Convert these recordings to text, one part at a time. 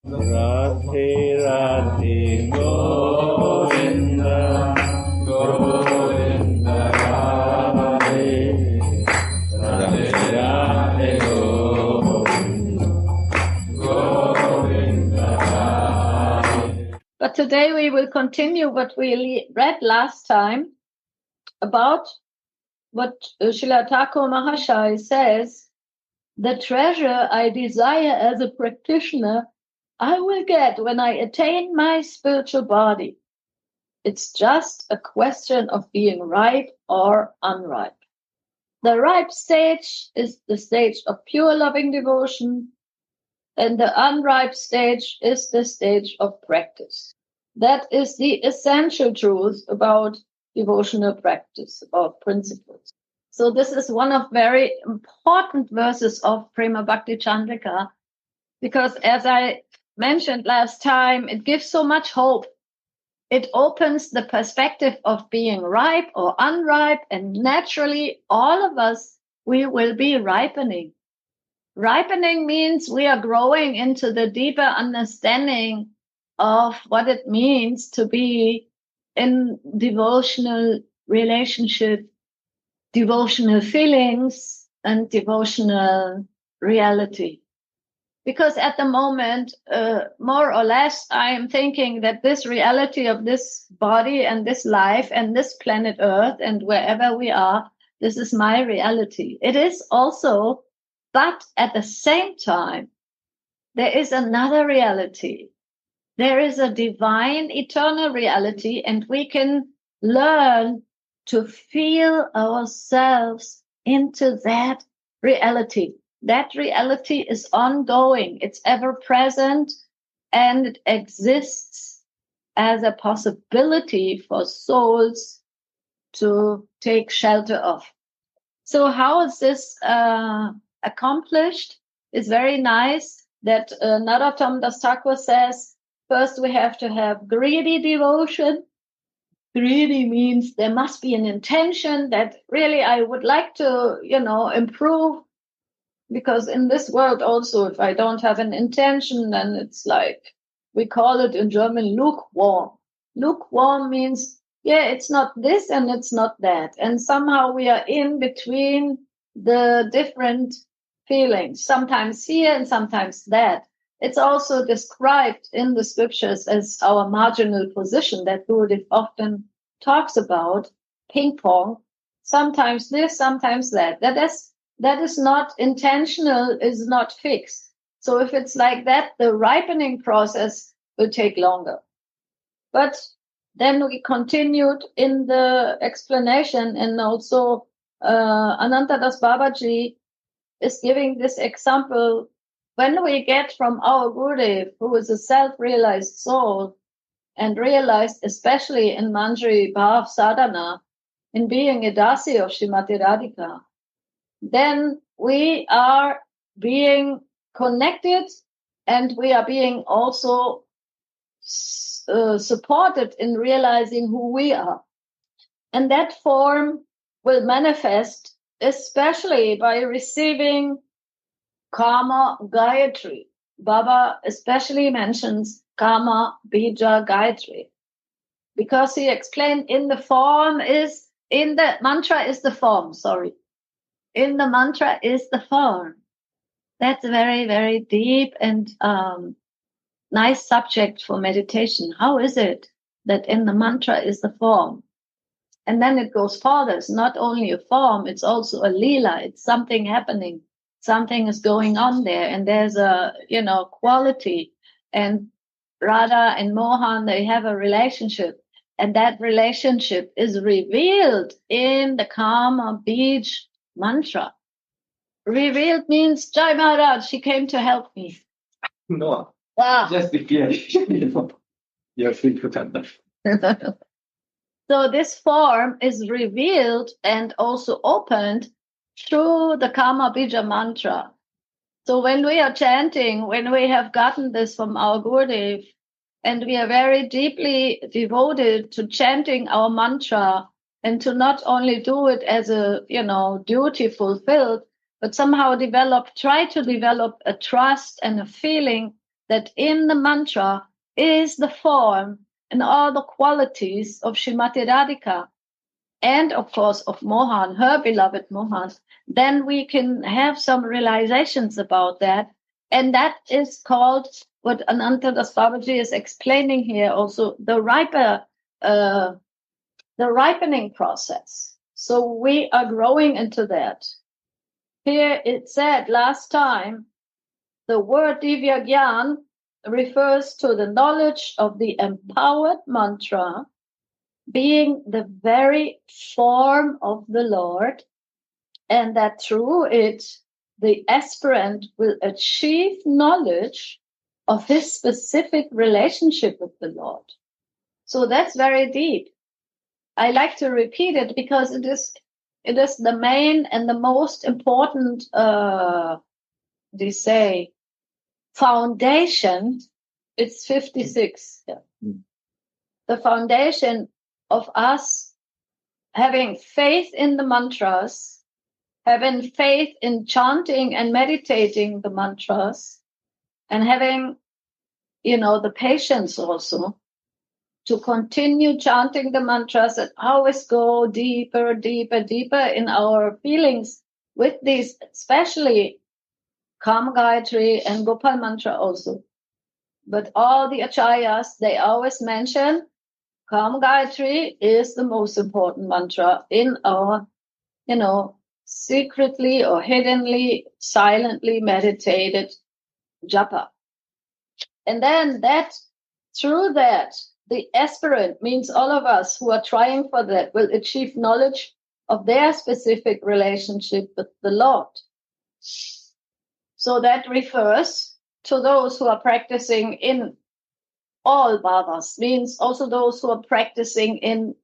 Radhe Radhe Govinda Govinda Radhe Radhe Radhe Govinda Govinda Radhe. But today we will continue what we read last time about what Srila Thakur Mahashaya says, the treasure I desire as a practitioner, I will get when I attain my spiritual body. It's just a question of being ripe or unripe. The ripe stage is the stage of pure loving devotion, and the unripe stage is the stage of practice. That is the essential truth about devotional practice, about principles. So this is one of very important verses of Prema Bhakti Candrika, because as I mentioned last time, it gives so much hope. It opens the perspective of being ripe or unripe, and naturally all of us, we will be ripening. Ripening means we are growing into the deeper understanding of what it means to be in devotional relationship, devotional feelings, and devotional reality. Because at the moment, more or less, I am thinking that this reality of this body and this life and this planet Earth and wherever we are, this is my reality. It is also, but at the same time, there is another reality. There is a divine, eternal reality, and we can learn to feel ourselves into that reality. That reality is ongoing. It's ever present, and it exists as a possibility for souls to take shelter of. So how is this accomplished? It's very nice that Narottam Das Thakur says, first we have to have greedy devotion. Greedy means there must be an intention that really I would like to, improve. Because in this world also, if I don't have an intention, then it's like, we call it in German lukewarm. Lukewarm means, it's not this and it's not that. And somehow we are in between the different feelings, sometimes here and sometimes that. It's also described in the scriptures as our marginal position that Gurudev often talks about, ping pong, sometimes this, sometimes that. That is not intentional, is not fixed. So if it's like that, the ripening process will take longer. But then we continued in the explanation, and also Anantadas Babaji is giving this example. When we get from our Gurudev, who is a self-realized soul, and realized especially in Manjari Bhav Sadhana, in being a dasi of Srimati Radhika, then we are being connected, and we are being also supported in realizing who we are. And that form will manifest especially by receiving Karma Gayatri. Baba especially mentions Karma Bija Gayatri, because he explained in the mantra is the form, In the mantra is the form. That's a very, very deep and nice subject for meditation. How is it that in the mantra is the form? And then it goes further. It's not only a form, it's also a lila. It's something happening. Something is going on there. And there's a, quality. And Radha and Mohan, they have a relationship. And that relationship is revealed in the Karma Bij mantra. Revealed means Jai Maharaj, she came to help me. No. Just be clear. You're free to tell that. So this form is revealed and also opened through the Karma Bija mantra. So when we are chanting, when we have gotten this from our Gurudev, and we are very deeply devoted to chanting our mantra, and to not only do it as a, duty fulfilled, but somehow try to develop a trust and a feeling that in the mantra is the form and all the qualities of Srimati Radhika, and of course of Mohan, her beloved Mohan, then we can have some realizations about that. And that is called, what Anantadas Babaji is explaining here also, the ripening process. So we are growing into that. Here it said last time, the word Divya Gyan refers to the knowledge of the empowered mantra being the very form of the Lord, and that through it, the aspirant will achieve knowledge of his specific relationship with the Lord. So that's very deep. I like to repeat it because it is the main and the most important, foundation. It's 56. Yeah. The foundation of us having faith in the mantras, having faith in chanting and meditating the mantras, and having, the patience also to continue chanting the mantras and always go deeper, deeper, deeper in our feelings with these, especially Kam Gayatri and Gopal mantra also. But all the acharyas, they always mention Kam Gayatri is the most important mantra in our, secretly or hiddenly, silently meditated japa. And then through that, the aspirant, means all of us who are trying for that, will achieve knowledge of their specific relationship with the Lord. So that refers to those who are practicing in all bhavas, means also those who are practicing in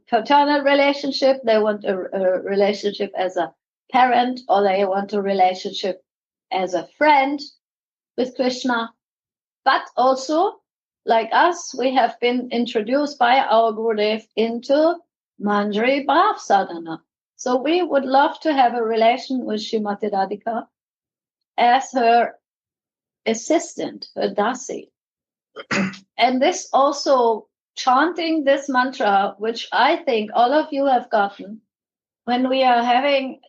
paternal relationship. They want a relationship as a parent, or they want a relationship as a friend with Krishna. But also, like us, we have been introduced by our Gurudev into Manjari Bhav Sadhana. So we would love to have a relation with Srimati Radhika as her assistant, her dasi. And this also, chanting this mantra, which I think all of you have gotten, when we are having,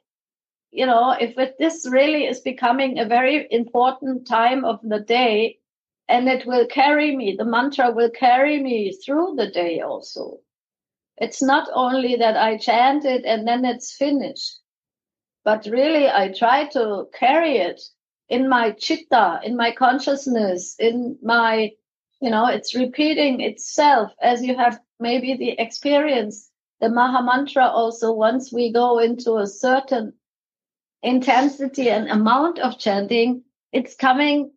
if this really is becoming a very important time of the day, and it will carry me, the mantra will carry me through the day also. It's not only that I chant it and then it's finished, but really I try to carry it in my chitta, in my consciousness, in my, it's repeating itself as you have maybe the experience. The Maha Mantra also, once we go into a certain intensity and amount of chanting, it's coming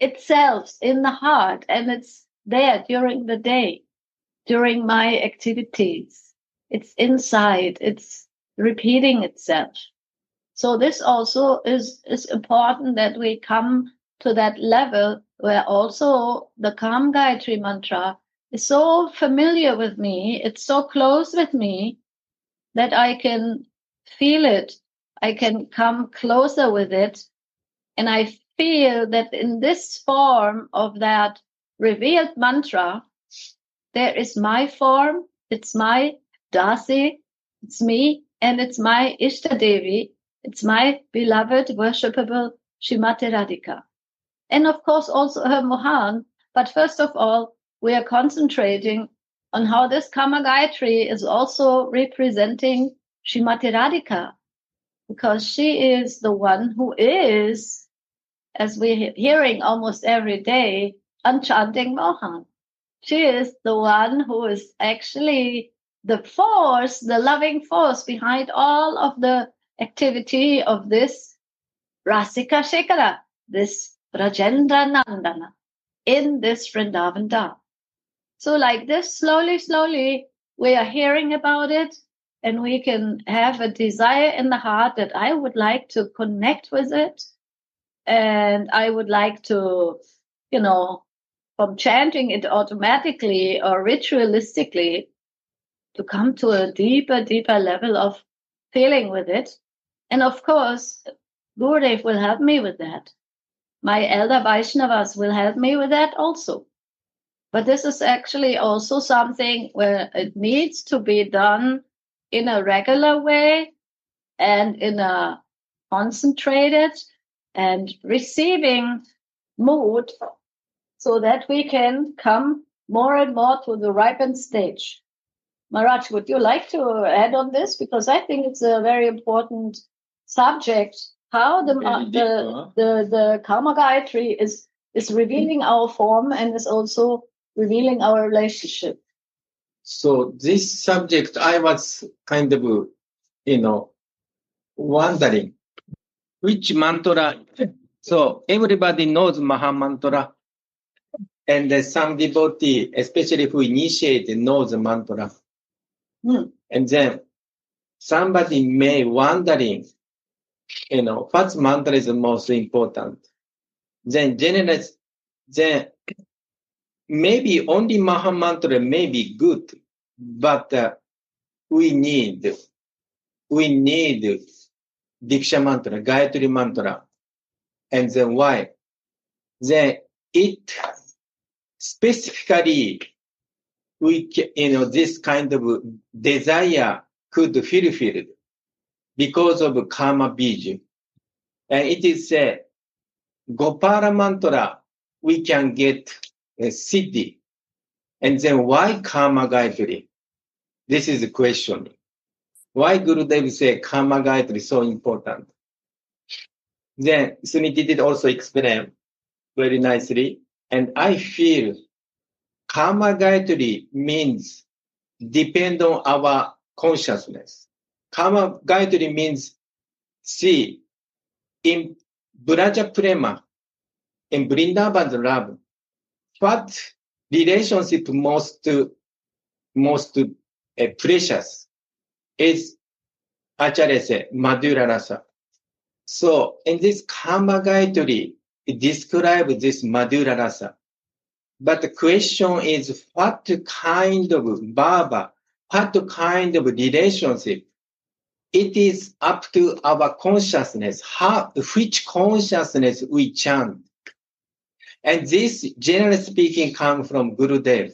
itself in the heart, and it's there during the day, during my activities. It's inside, it's repeating itself. So this also is important, that we come to that level where also the Kam Gayatri mantra is so familiar with me, it's so close with me, that I can feel it, I can come closer with it, and I feel that in this form of that revealed mantra, there is my form, it's my dasi, it's me, and it's my Ishta Devi, it's my beloved, worshipable Srimati Radhika. And of course also her Mohan. But first of all, we are concentrating on how this Kama Gayatri is also representing Srimati Radhika, because she is the one who is, as we're hearing almost every day, enchanting Mohan. She is the one who is actually the force, the loving force behind all of the activity of this Rasika Shekara, this Rajendra Nandana, in this Vrindavan Dham. So like this, slowly, we are hearing about it, and we can have a desire in the heart that I would like to connect with it. And I would like to, from chanting it automatically or ritualistically, to come to a deeper level of feeling with it. And of course, Gurudev will help me with that. my elder Vaishnavas will help me with that also. But this is actually also something where it needs to be done in a regular way and in a concentrated and receiving mood, so that we can come more and more to the ripened stage. Maharaj, would you like to add on this? Because I think it's a very important subject, how the Karma Gayatri is revealing our form and is also revealing our relationship. So this subject, I was kind of, wondering which mantra. So everybody knows Maha Mantra, and some devotee, especially who initiate, knows the mantra. And then somebody may wondering, what mantra is the most important. Then generally, then maybe only Maha Mantra may be good, but we need Diksha Mantra, Gayatri Mantra. And then why? Then it specifically, this kind of desire could fulfill because of karma bij. And it is said, Gopala Mantra, we can get a siddhi. And then why karma Gayatri? This is the question. Why Gurudev say karma Gayatri is so important? Then Suniti did also explain very nicely. And I feel karma Gayatri means depend on our consciousness. Karma Gayatri means, see, in Braja Prema, in Vrindavan's love, what relationship most precious is, Acharya say, Madhura Rasa. So in this Karma Gayatri, it describes this Madhura Rasa. But the question is, what kind of bhava, what kind of relationship? It is up to our consciousness, which consciousness we chant. And this, generally speaking, comes from Gurudev,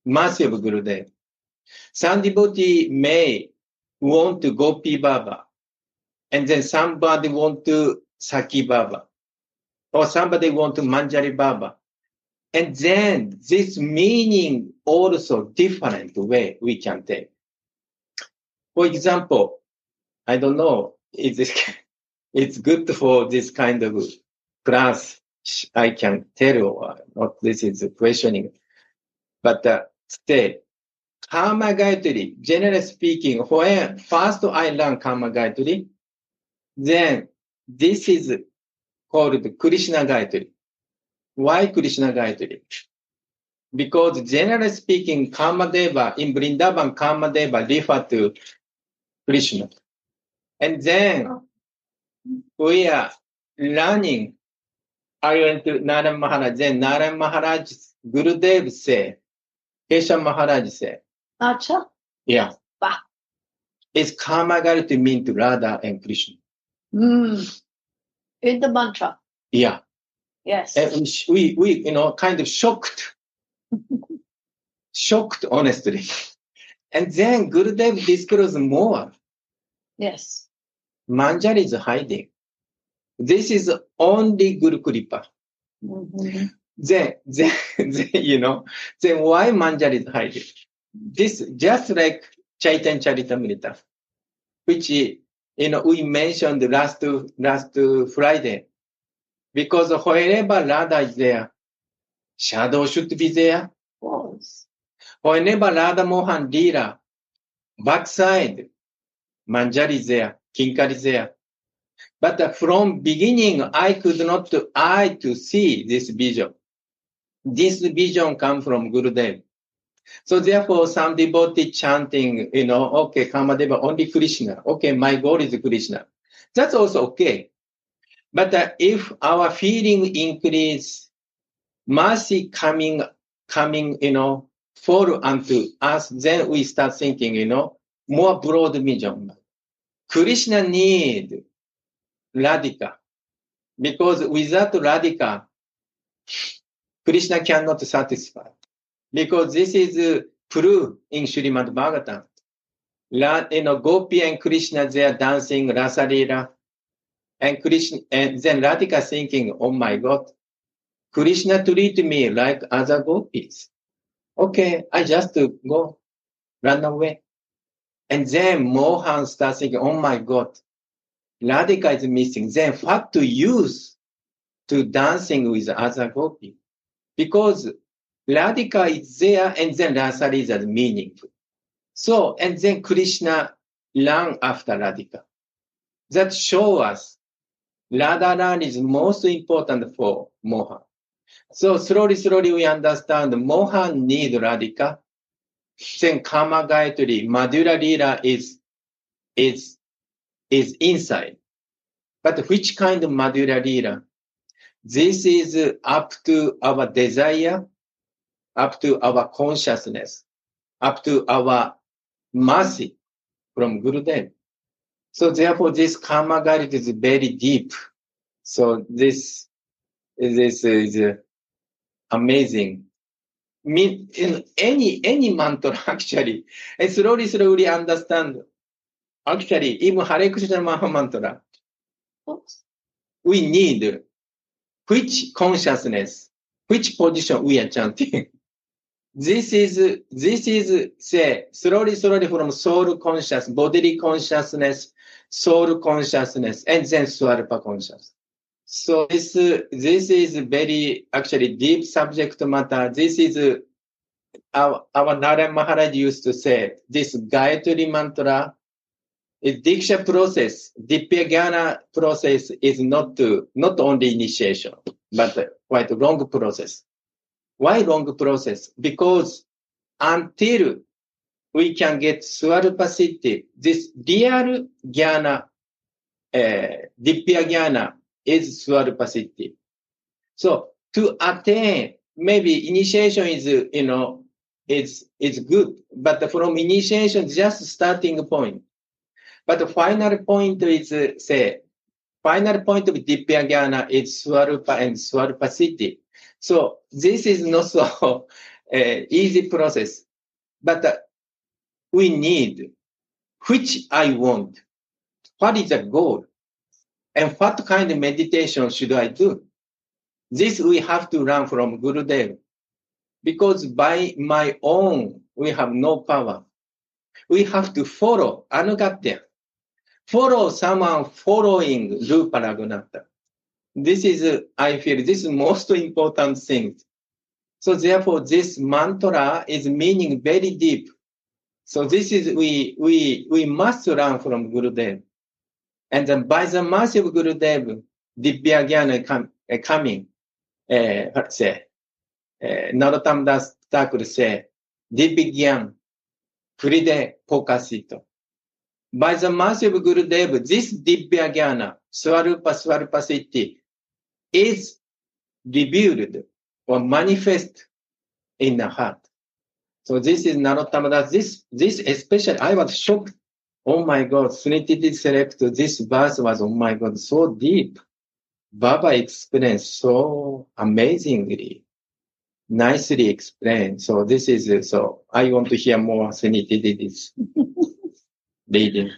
mercy of Gurudev. Some devotee may want to Gopi Baba, and then somebody want to Saki Baba, or somebody want to Manjari Baba. And then this meaning also different way we can take. For example, I don't know, it's good for this kind of class, I can tell or not, this is questioning. But say, Karma Gayatri, generally speaking, when first I learn Karma Gayatri, then this is called Krishna Gayatri. Why Krishna Gayatri? Because generally speaking, Kamadeva, in Vrindavan, Kamadeva refer to Krishna. And then we are learning, I went to Narayan Maharaj, then Narayan Maharaj, Gurudev say, Kesha Maharaj say. Acha? Yeah. Wow. It's Karma Gayatri mean to Radha and Krishna. In the mantra. Yeah. Yes. And we kind of shocked, honestly. And then Gurudev disclosed more. Yes. Manjari is hiding. This is only Guru Kripa. Then why Manjari is hiding? This just like Chaitanya Charitamrita, which we mentioned last Friday. Because wherever Radha is there, shadow should be there. Yes. Whenever Radha Mohan Leela, backside, Manjari is there, Kinkar is there. But from beginning, I could not to see this vision. This vision comes from Gurudev. So therefore, some devotee chanting, okay, Kamadeva, only Krishna. Okay, my goal is Krishna. That's also okay. But if our feeling increase, mercy coming, fall unto us, then we start thinking, more broad vision. Krishna need Radhika. Because without Radhika, Krishna cannot satisfy. Because this is true in Srimad Bhagavatam. Gopi and Krishna, they are dancing Rasa Leela. And Krishna, and then Radhika thinking, oh my God, Krishna treat me like other gopis. Okay, I just go, run away. And then Mohan starts thinking, oh my God, Radhika is missing. Then what to use to dancing with other gopis? Because Radhika is there and then Rasa Leela is meaningful. So, and then Krishna ran after Radhika. That shows us Radharani is most important for Mohan. So slowly we understand Mohan need Radhika. Then Kama Gayatri, Madhura Leela is inside. But which kind of Madhura Leela? This is up to our desire, up to our consciousness, up to our mercy from Gurudev. So therefore, this Kama Gayatri is very deep. So this is amazing. In any mantra actually, and slowly understand. Actually, even Hare Krishna Maha Mantra, we need which consciousness, which position we are chanting. This is say slowly from soul conscious, bodily consciousness, soul consciousness, and then Swarupa consciousness. So this is very actually deep subject matter. This is our Narayan Maharaj used to say, this Gayatri mantra is Diksha process. Dippya Jnana process is not only initiation, but quite a long process. Why long process? Because until we can get Swarupa Siddhi, this real Jnana, Dippya Jnana is Swarupa Siddhi. So to attain, maybe initiation is, it's good, but from initiation, just starting point. But the final point is, final point of Dippya Jnana is Swarupa and Swarupa Siddhi. So this is not so easy process, but we need which I want. What is the goal? And what kind of meditation should I do? This we have to learn from Gurudev. Because by my own, we have no power. We have to follow Anugatya. Follow someone following Rupa Raghunatha. This is, I feel, this is most important thing. So therefore, this mantra is meaning very deep. So this is, we must learn from Gurudev. And then by the mercy of Gurudev, Dibbya Jnana coming, let's say, Narottam Das Thakur say, Dibbya Jnana, Fride Pokasito. By the mercy of Gurudev, this Dibbya Jnana, Swarupa Siddhi, is revealed or manifest in the heart. So this is Narottam Das. This especially, I was shocked. Oh my God, Suniti did select this verse was, oh my God, so deep. Baba explained so amazingly, nicely explained. So this is, so I want to hear more Suniti did this. Reading.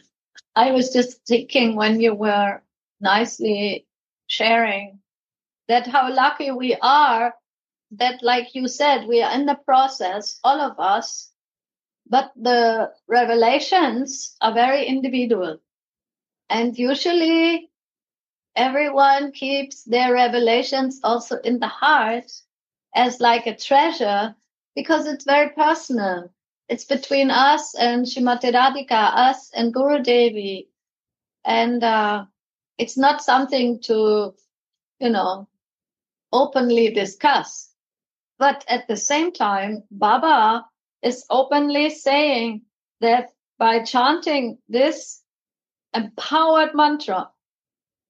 I was just thinking when you were nicely sharing that how lucky we are that, like you said, we are in the process, all of us, but the revelations are very individual. And usually everyone keeps their revelations also in the heart as like a treasure because it's very personal. It's between us and Srimati Radhika, us and Guru Devi. And it's not something to, openly discuss. But at the same time, Baba is openly saying that by chanting this empowered mantra,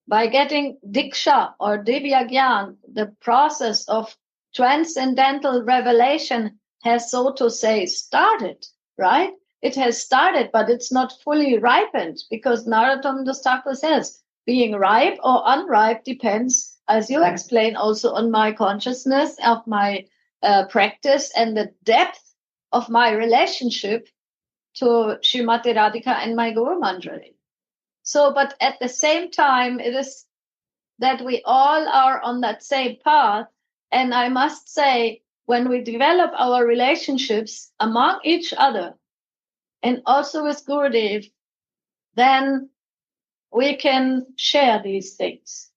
by getting Diksha or Divya Gyan, the process of transcendental revelation has, so to say, started, right? It has started, but it's not fully ripened because Narottam Das Thakur says, being ripe or unripe depends, as you explain, also on my consciousness, of my practice, and the depth of my relationship to Srimati Radhika and my Guru Mandali. So, but at the same time, it is that we all are on that same path. And I must say, when we develop our relationships among each other and also with Gurudev, then we can share these things.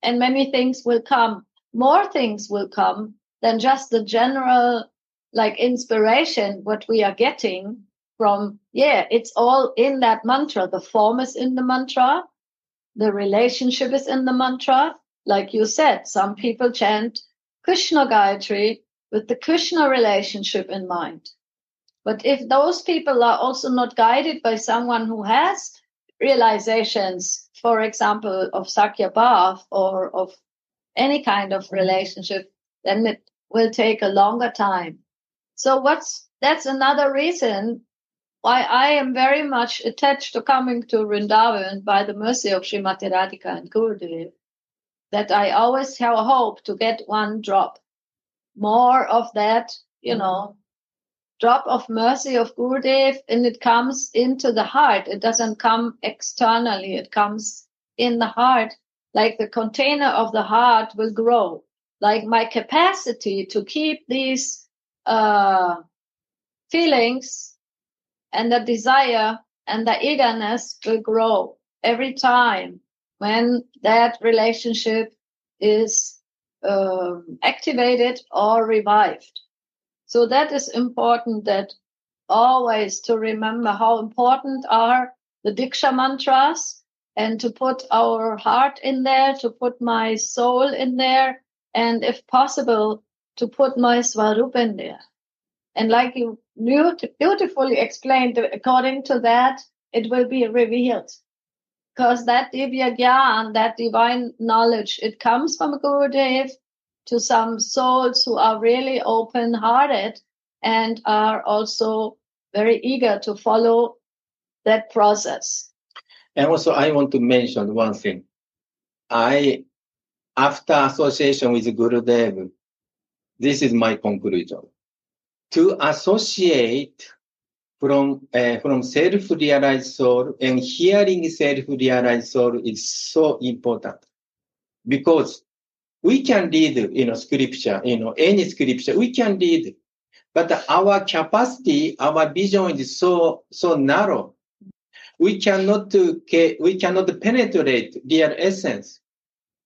And many things will come. More things will come than just the general, like, inspiration, what we are getting from, it's all in that mantra. The form is in the mantra. The relationship is in the mantra. Like you said, some people chant Krishna Gayatri with the Krishna relationship in mind. But if those people are also not guided by someone who has realizations, for example, of Sakya Bhav or of any kind of relationship, then it will take a longer time. So that's another reason why I am very much attached to coming to Vrindavan by the mercy of Srimati Radhika and Gurudev, that I always have a hope to get one drop more of that, drop of mercy of Gurudev, and it comes into the heart. It doesn't come externally. It comes in the heart. Like the container of the heart will grow. Like my capacity to keep these feelings and the desire and the eagerness will grow every time when that relationship is activated or revived. So that is important, that always to remember how important are the Diksha mantras, and to put our heart in there, to put my soul in there, and if possible, to put my Swarup in there. And like you beautifully explained, according to that, it will be revealed. Because that Divya Gyan, that divine knowledge, it comes from Gurudev to some souls who are really open-hearted and are also very eager to follow that process. And also, I want to mention one thing. After association with Gurudev, this is my conclusion. To associate from self-realized soul and hearing self-realized soul is so important. Because we can read, scripture, any scripture, we can read. But our capacity, our vision is so narrow. We cannot penetrate their essence.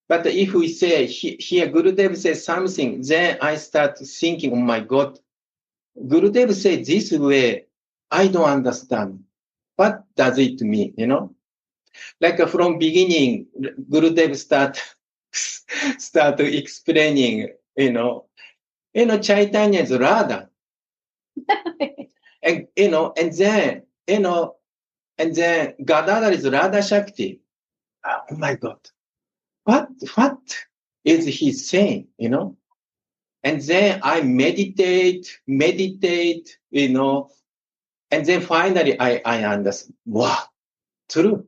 But if we say, here Gurudev says something, then I start thinking, oh my God, Gurudev said this way, I don't understand. What does it mean, Like from beginning, Gurudev start explaining, Chaitanya is Radha. and then Gadadhar is Radha Shakti. Oh my God. What is he saying, And then I meditate, and then finally I understand. Wow, true.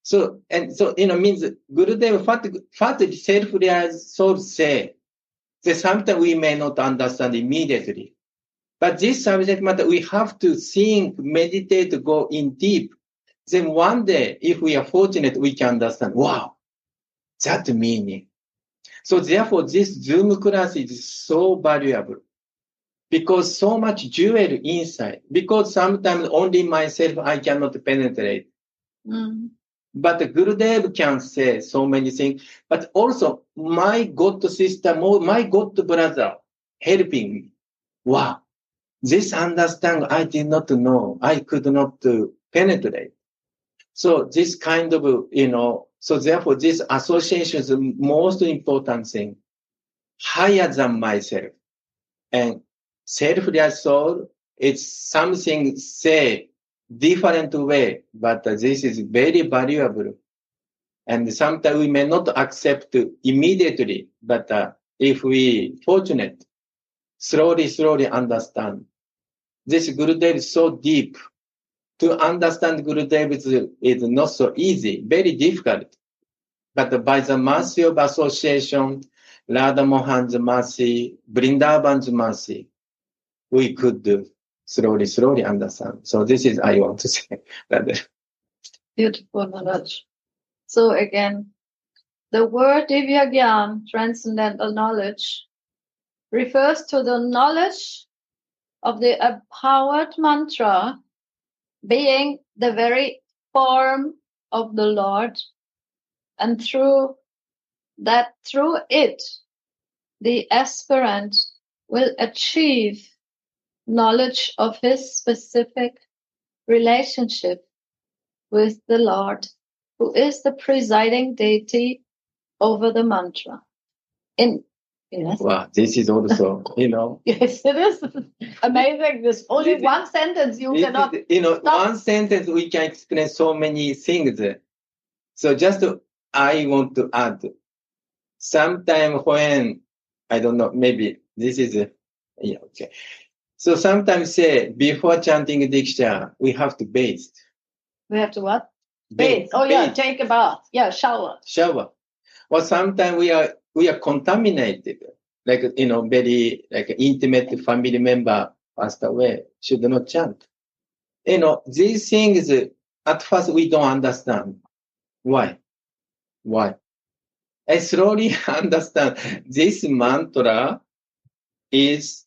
So means Gurudev, what self-realized soul say, that sometimes we may not understand immediately. But this subject matter, we have to think, meditate, go in deep. Then one day, if we are fortunate, we can understand, wow, that meaning. So therefore, this Zoom class is so valuable because so much jewel inside. Because sometimes only myself, I cannot penetrate. Mm. But Gurudev can say so many things. But also, my God sister, my God brother helping me. Wow. This understanding I did not know. I could not penetrate. So this kind of, so therefore this association is the most important thing. Higher than myself. And self-realized soul, it's something say different way, but this is very valuable. And sometimes we may not accept immediately, but if we fortunate, slowly understand. This Gurudev is so deep. to understand Gurudev's is not so easy, very difficult. But by the mercy of association, Radha Mohan's mercy, Vrindavan's mercy, we could slowly understand. So this is I want to say. Beautiful, Maharaj. So again, the word Divya Gyan, transcendental knowledge, refers to the knowledge of the empowered mantra being the very form of the Lord, and through it, the aspirant will achieve knowledge of his specific relationship with the Lord, who is the presiding deity over the mantra. Yes. Wow, this is also, Yes, it is amazing. There's only one sentence you cannot. Stop. One sentence we can explain so many things. So just I want to add, sometime when, I don't know, maybe this is, okay. So sometimes say, before chanting Diksha, we have to bathe. We have to what? Bathe. Oh yeah, take a bath. Yeah, shower. Or sometimes we are contaminated. Like, very like intimate family member passed away, should not chant. These things, at first we don't understand. Why? I slowly understand this mantra is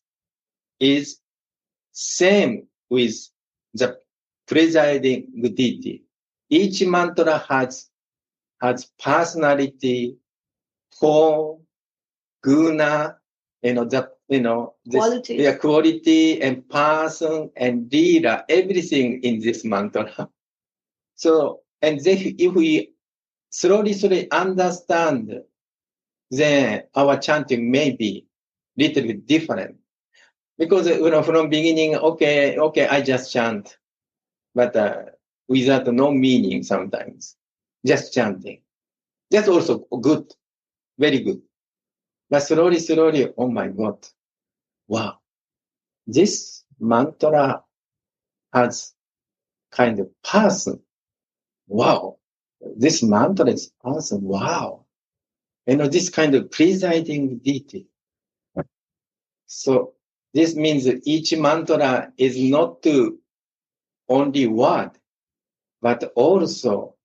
same with the presiding deity. Each mantra has personality, form, guna, quality and person and leader, everything in this mantra. So, and then if we slowly understand, then our chanting may be little bit different. Because, from beginning, okay, I just chant, but without no meaning sometimes. Just chanting. That's also good, very good. But slowly, oh my God, wow. This mantra has kind of person. Wow. This mantra is person. Wow. This kind of presiding deity. So this means that each mantra is not only word, but also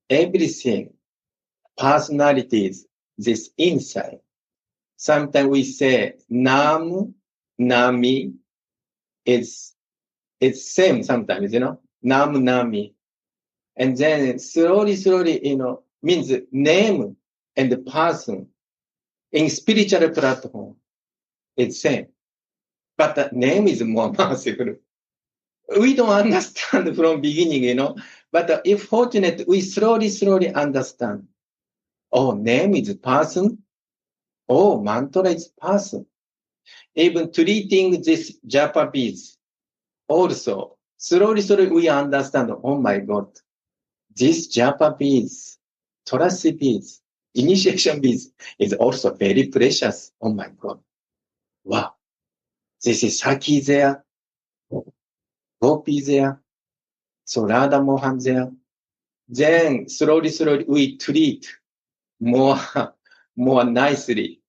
everything, personalities, this inside. Sometimes we say Nam, Nami, it's same sometimes, Nam, Nami. And then slowly, means name and the person in spiritual platform, it's same. But the name is more merciful. We don't understand from beginning, but if fortunate, we slowly understand. Oh, name is person. Oh, mantra is person. Even treating this japa beads, also, slowly we understand, oh my God, this japa beads, tulasi beads, initiation beads is also very precious. Oh my God. Wow. This is Saki there, Gopi there, so Radha Mohan there. Then slowly we treat more nicely.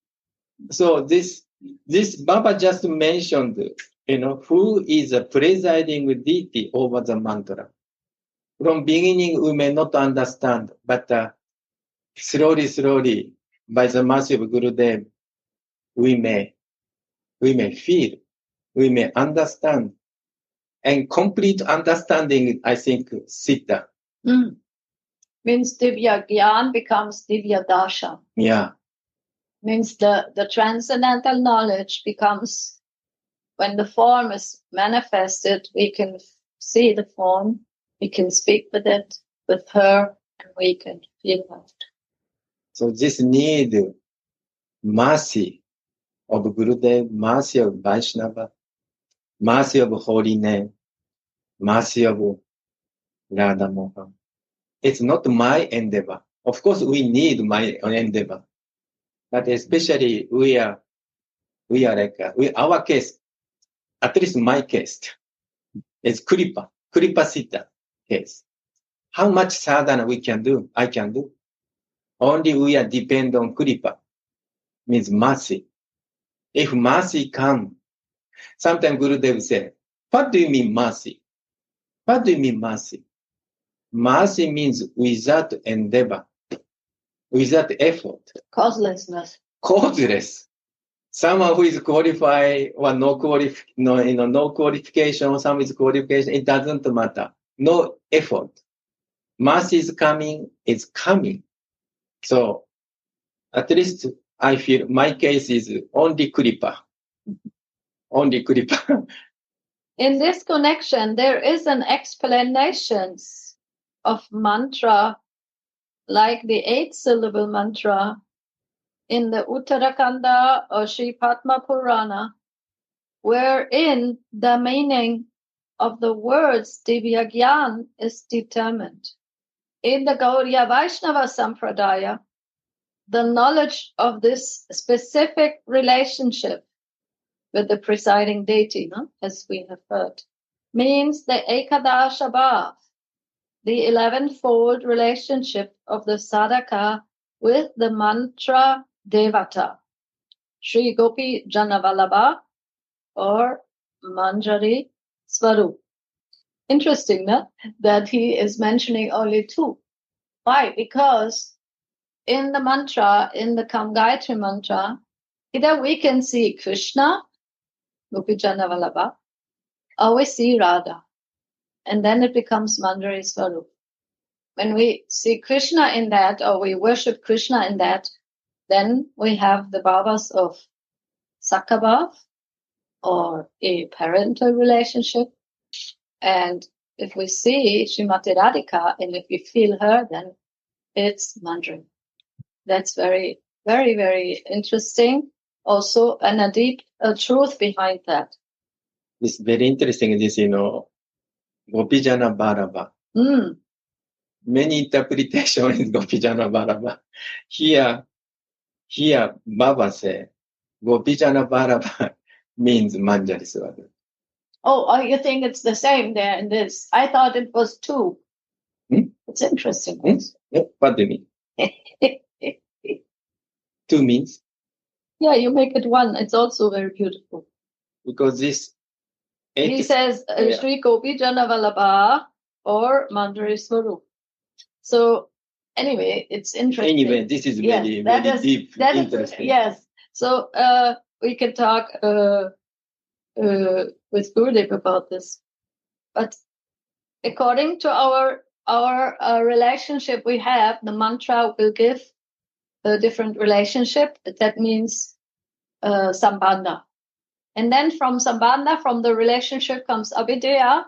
So this Baba just mentioned, who is a presiding deity over the mantra. From beginning, we may not understand, but slowly, by the mercy of Gurudev, we may feel, we may understand, and complete understanding, I think, Siddha. Means Divya Gyan becomes Divya Dasha. Yeah. Means the transcendental knowledge becomes, when the form is manifested, we can see the form, we can speak with it, with her, and we can feel it. So this need mercy of Gurudev, mercy of Vaishnava, mercy of Holy Name, mercy of Radha Mohan. It's not my endeavor. Of course, we need my endeavor. But especially we are like, our case, at least my case, is Kripa Kripasita case. How much sadhana we can do, I can do. Only we are depend on Kripa, means mercy. If mercy come, sometimes Gurudev say, what do you mean mercy? What do you mean mercy? Mercy means without endeavor, without effort. Causelessness. Causeless. Someone who is qualified or no qualification, or some is qualification, it doesn't matter. No effort. Mercy is coming, it's coming. So at least I feel my case is only Kripa. Only Kripa. In this connection, there is an explanation of mantra, like the 8-syllable mantra in the Uttarakanda or Sri Padma Purana, wherein the meaning of the words Divya Gyan is determined. In the Gaudiya Vaishnava Sampradaya, the knowledge of this specific relationship with the presiding deity, as we have heard, means the Ekadasha Bhav, the 11-fold relationship of the sadhaka with the mantra devata, Sri Gopi Janavalabha or Manjari Swarup. Interesting, that he is mentioning only two. Why? Because in the mantra, in the Gayatri mantra, either we can see Krishna, Gopi Janavalabha, or we see Radha. And then it becomes Manjari Swarup. When we see Krishna in that, or we worship Krishna in that, then we have the bhavas of Sakabhav, or a parental relationship. And if we see Srimati Radhika, and if we feel her, then it's Manjari. That's very, very, very interesting. Also, and a deep truth behind that. It's very interesting, this, Gopijana Bharava. Many interpretations in Gopijana Bharava. Here, Baba say, Gopijana Bharava means Manjari Swarup. Oh, you think it's the same there in this? I thought it was two. It's interesting. What do you mean? Two means? Yeah, you make it one. It's also very beautiful. Because this... He says, Sri Gopi Janavalabha or Manjari Swarup. So, anyway, it's interesting. Anyway, this is very, very deep, interesting. Yes. So, we can talk with Gurudev about this. But according to our relationship we have, the mantra will give a different relationship. That means sambandha. And then from sambandha, from the relationship comes avidya,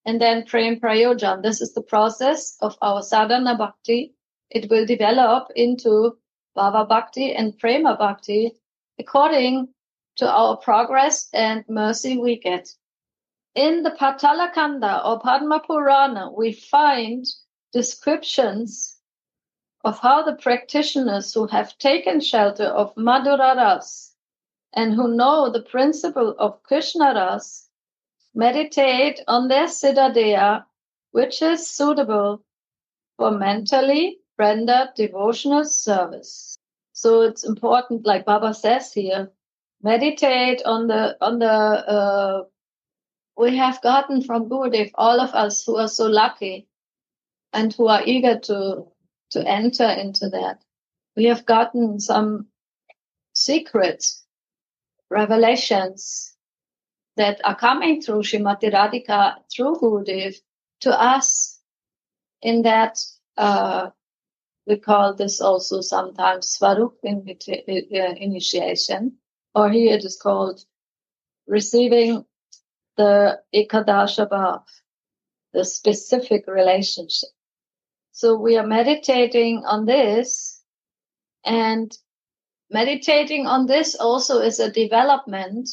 and then prem prayojan. This is the process of our sadhana bhakti. It will develop into bhava bhakti and prema bhakti according to our progress and mercy we get. In the Patalakanda or Padma Purana, we find descriptions of how the practitioners who have taken shelter of Madhura Ras and who know the principle of Krishna Ras meditate on their siddhadeha, which is suitable for mentally rendered devotional service. So it's important, like Baba says here, meditate on the we have gotten from Gurudev, all of us who are so lucky and who are eager to enter into that. We have gotten some secrets, revelations that are coming through Srimati Radhika, through Gurudev, to us in that, we call this also sometimes Swarup initiation, or here it is called receiving the Ekadasha Bhav, the specific relationship. So we are meditating on this, and meditating on this also is a development.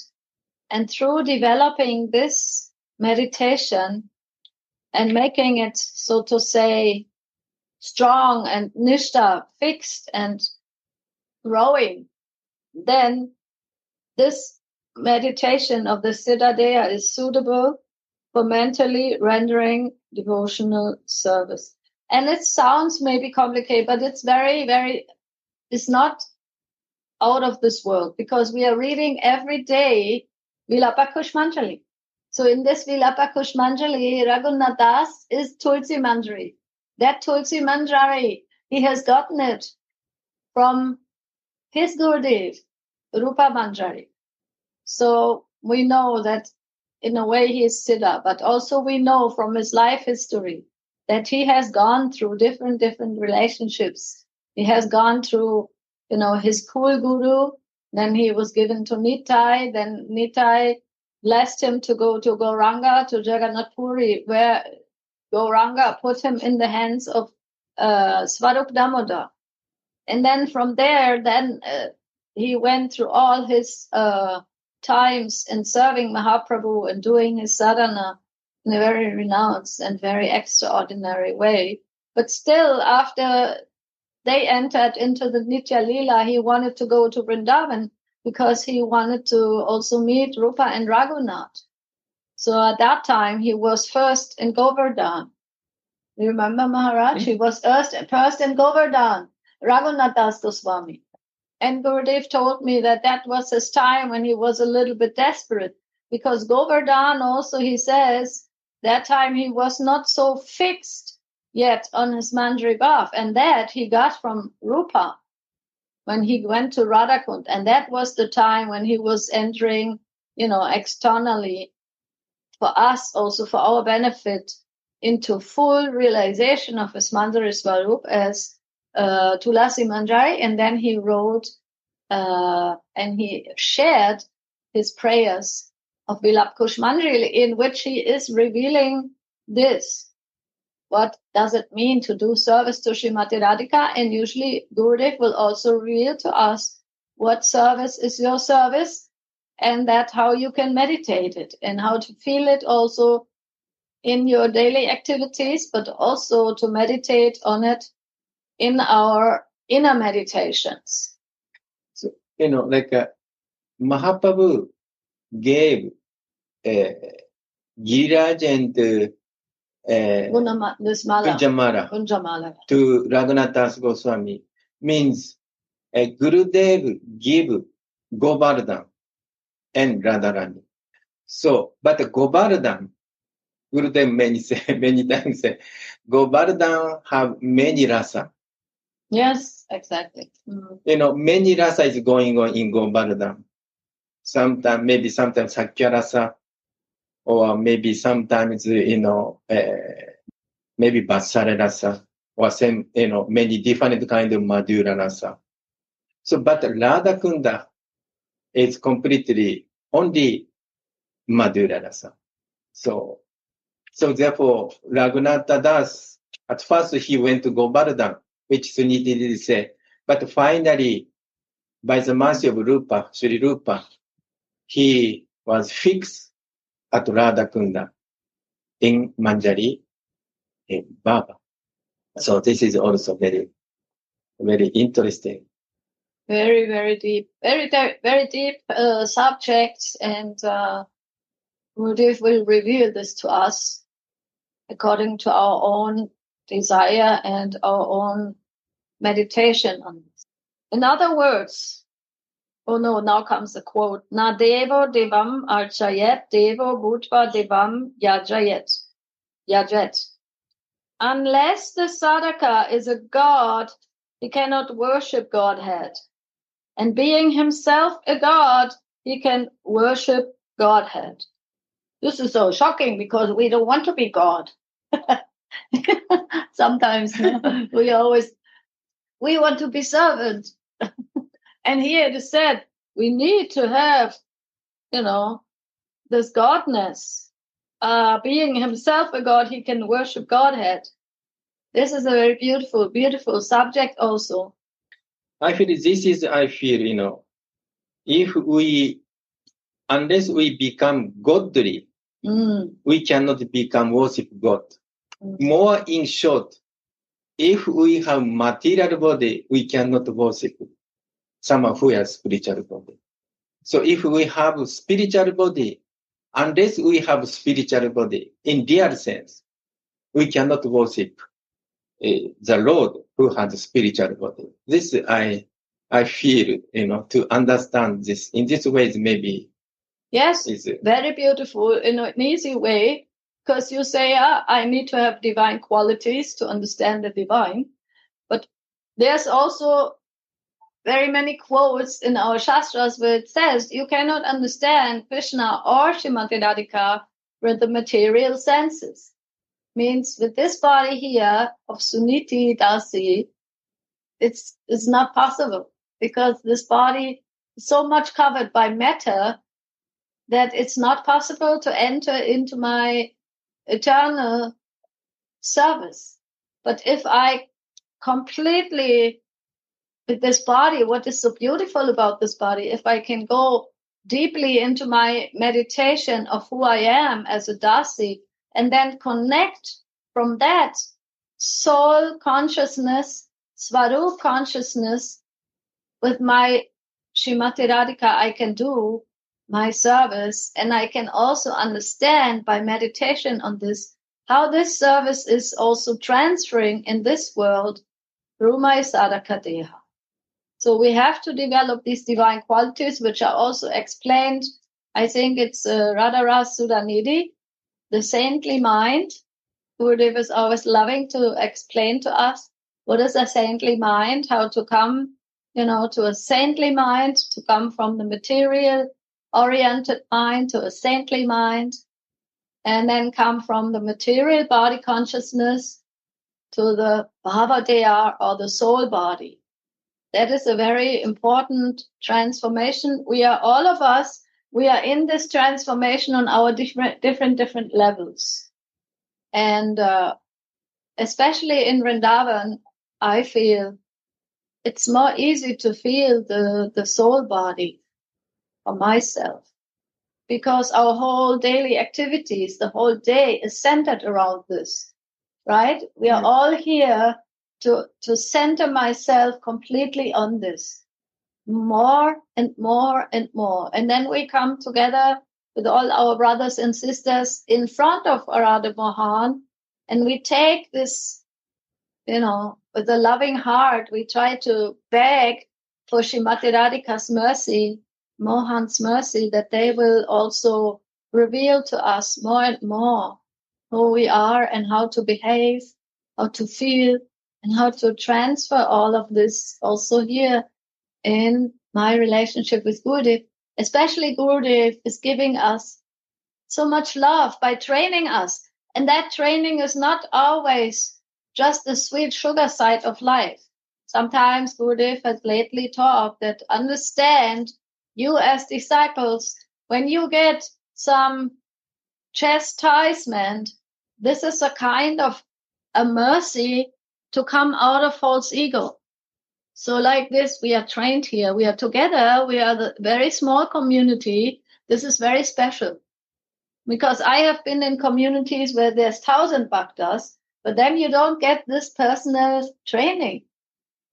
And through developing this meditation and making it, so to say, strong and nishtha, fixed and growing, then this meditation of the siddhadeha is suitable for mentally rendering devotional service. And it sounds maybe complicated, but it's very, very, it's not out of this world, because we are reading every day Vilapa Kushmanjali. So in this Vilapa Kushmanjali, Raghunath Das is Tulsi Manjari. That Tulsi Manjari, he has gotten it from his Gurudev, Rupa Manjari. So we know that in a way he is Siddha, but also we know from his life history that he has gone through different relationships. He has gone through, his cool guru, then he was given to Nitai, then Nitai blessed him to go to Gauranga, to Jagannath Puri, where Gauranga put him in the hands of Swarup Damodar. And then from there, he went through all his times in serving Mahaprabhu and doing his sadhana in a very renounced and very extraordinary way. But still, after they entered into the Nitya Leela, he wanted to go to Vrindavan because he wanted to also meet Rupa and Raghunath. So at that time, he was first in Govardhan. You remember, Maharaj? He was first in Govardhan, Raghunath Das Goswami. And Gurudev told me that was his time when he was a little bit desperate, because Govardhan also, he says, that time he was not so fixed yet on his Manjari Bhav, and that he got from Rupa when he went to Radhakund. And that was the time when he was entering, externally for us, also for our benefit, into full realization of his Manjari Swarup as Tulasi Manjari. And then he wrote and he shared his prayers of Vilap Kushmanjali, in which he is revealing this. What does it mean to do service to Srimati Radhika? And usually Gurudev will also reveal to us what service is your service, and that how you can meditate it and how to feel it also in your daily activities, but also to meditate on it in our inner meditations. So, like Mahaprabhu gave Giraj and Gunjamala to Raghunath Das Goswami. Means Gurudev give Govardhan and Radharani. So, but Govardhan, Gurudev many times say, Govardhan have many rasa. Yes, exactly. Many rasa is going on in Govardhan. Sometimes Sakya rasa, or maybe sometimes, maybe Vatsala rasa, or many different kind of Madhura rasa. So, but Radha Kunda is completely only Madhura rasa. So therefore, Raghunatha Das, at first he went to Govardhan, which Suniti did say, but finally, by the mercy of Rupa, Sri Rupa, he was fixed at Radha Kunda in Manjari Baba. So this is also very, very interesting. Very, very deep, very deep subjects, and Gurudev will reveal this to us according to our own desire and our own meditation on this. In other words, now comes the quote, Na devo devam archayet, devo bhutva devam yajet. Unless the sadhaka is a god, he cannot worship Godhead. And being himself a god, he can worship Godhead. This is so shocking because we don't want to be God. Sometimes we want to be servant. And here it is said, we need to have, this godness. Being himself a god, he can worship Godhead. This is a very beautiful, beautiful subject also. If unless we become godly, we cannot become worship God. More in short, if we have material body, we cannot worship someone who has spiritual body. So if we have spiritual body, unless we have spiritual body, in real sense, we cannot worship the Lord who has a spiritual body. This I feel, to understand this in this way, maybe. Yes, very beautiful in an easy way, because you say, I need to have divine qualities to understand the divine. But there's also very many quotes in our Shastras where it says you cannot understand Krishna or Srimati Radhika with the material senses. Means with this body here of Suniti Dasi, it's not possible, because this body is so much covered by matter that it's not possible to enter into my eternal service. But if I completely, with this body, what is so beautiful about this body, if I can go deeply into my meditation of who I am as a Dasi, and then connect from that soul consciousness, Swarup consciousness, with my Srimati Radhika, I can do my service, and I can also understand by meditation on this, how this service is also transferring in this world through my sadhaka deha. So we have to develop these divine qualities, which are also explained. I think it's Radharas Sudhanidhi, the saintly mind. Gurudev is always loving to explain to us what is a saintly mind, how to come, to a saintly mind, to come from the material oriented mind to a saintly mind, and then come from the material body consciousness to the bhavadeya or the soul body. That is a very important transformation. All of us, we are in this transformation on our different levels. And especially in Vrindavan, I feel it's more easy to feel the soul body for myself, because our whole daily activities, the whole day is centered around this, right? We are all here to center myself completely on this, more and more and more. And then we come together with all our brothers and sisters in front of Radha Mohan, and we take this, with a loving heart, we try to beg for Srimati Radhika's mercy, Mohan's mercy, that they will also reveal to us more and more who we are and how to behave, how to feel, and how to transfer all of this also here in my relationship with Gurudev. Especially Gurudev is giving us so much love by training us. And that training is not always just the sweet sugar side of life. Sometimes Gurudev has lately taught that understand, you as disciples, when you get some chastisement, this is a kind of a mercy to come out of false ego. So like this, we are trained here. We are together. We are the very small community. This is very special, because I have been in communities where there's 1,000 bhaktas, but then you don't get this personal training.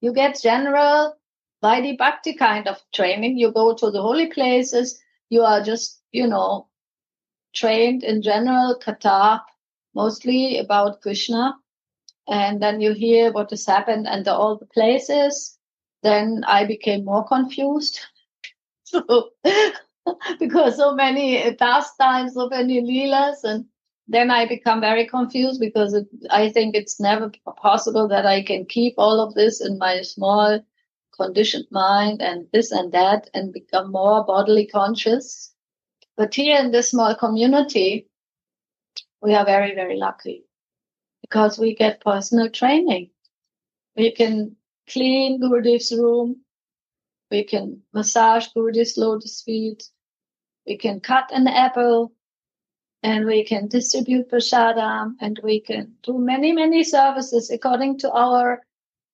You get general Vaidhi Bhakti kind of training. You go to the holy places. You are just, trained in general katha, mostly about Krishna. And then you hear what has happened and all the places. Then I became more confused. Because so many pastimes, so many leelas, and then I become very confused, because I think it's never possible that I can keep all of this in my small conditioned mind and this and that and become more bodily conscious. But here in this small community, we are very, very lucky, because we get personal training. We can clean Gurudev's room. We can massage Gurudev's lotus feet. We can cut an apple, and we can distribute prasadam, and we can do many, many services according to our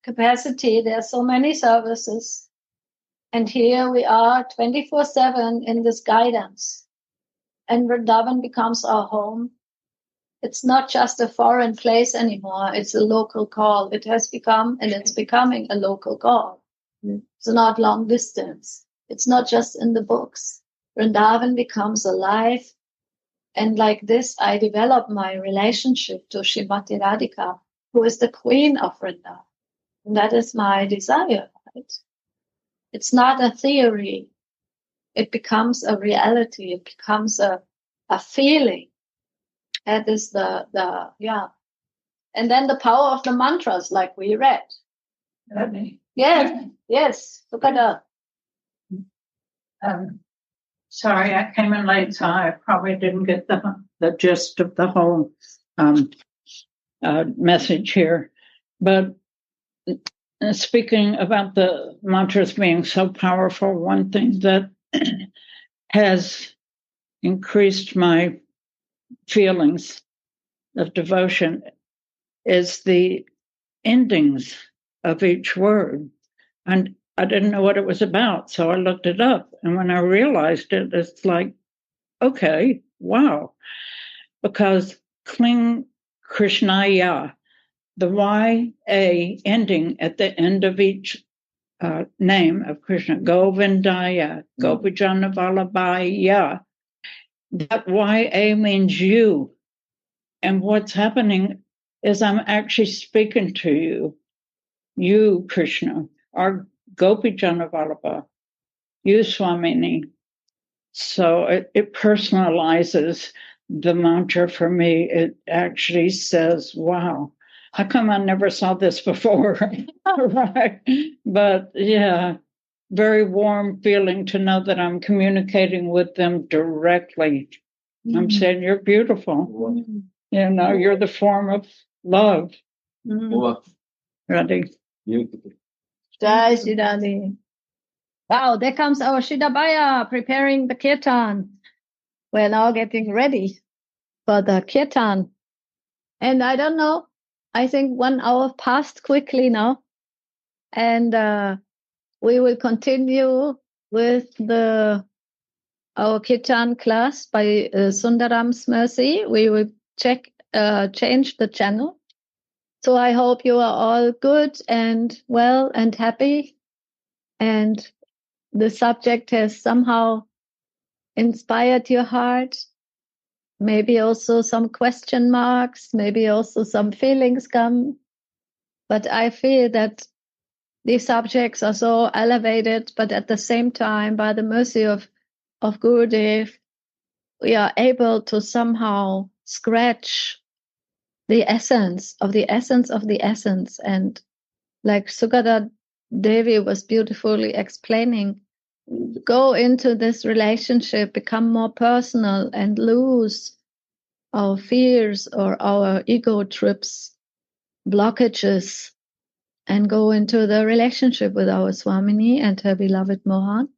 capacity. There are so many services. And here we are 24/7 in this guidance. And Vrindavan becomes our home. It's not just a foreign place anymore. It's a local call. It has become, and it's becoming a local call. It's not long distance. It's not just in the books. Vrindavan becomes alive And like this, I develop my relationship to Srimati Radhika, who is the queen of Vrindavan. And that is my desire, right? It's not a theory. It becomes a reality. It becomes a feeling. That is the. And then the power of the mantras, like we read. Really? Yes. Look at that. Sorry, I came in late, so I probably didn't get the gist of the whole message here. But speaking about the mantras being so powerful, one thing that has increased my feelings of devotion is the endings of each word. And I didn't know what it was about, so I looked it up. And when I realized it, it's like, okay, wow. Because Kling Krishnaya, the Y-A ending at the end of each name of Krishna, Govindaya, Gopijana Vallabhaya, that Y-A means you. And what's happening is I'm actually speaking to you, you, Krishna, or Gopijana Vallabha, you, Swamini. So it personalizes the mantra for me. It actually says, wow, how come I never saw this before? Right. But yeah, very warm feeling to know that I'm communicating with them directly. Mm-hmm. I'm saying, you're beautiful. Mm-hmm. You know, you're the form of love. Mm-hmm. Ready? Beautiful. Jai Shri. Wow, there comes our Shidabaya preparing the kirtan. We're now getting ready for the kirtan. And I don't know, I think 1 hour passed quickly now. And we will continue with our kirtan class by Sundaram's mercy. We will change the channel. So I hope you are all good and well and happy. And the subject has somehow inspired your heart. Maybe also some question marks, maybe also some feelings come. But I feel that these subjects are so elevated, but at the same time, by the mercy of Gurudev, we are able to somehow scratch the essence of the essence of the essence. And like Sugata Devi was beautifully explaining, go into this relationship, become more personal, and lose our fears or our ego trips, blockages, and go into the relationship with our Swamini and her beloved Mohan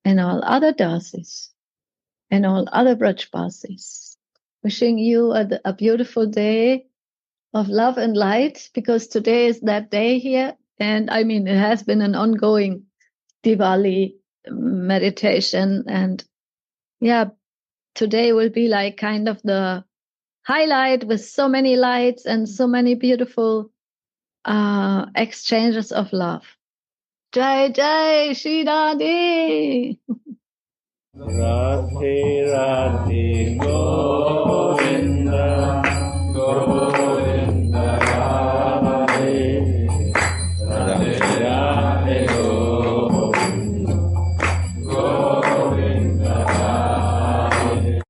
and all other dasis and all other Brajbasis. Wishing you a beautiful day of love and light, because today is that day here. And I mean, it has been an ongoing Diwali meditation. And yeah, today will be like kind of the highlight with so many lights and so many beautiful exchanges of love. Jai Jai Shri Radhe. Radhe Radhe Govinda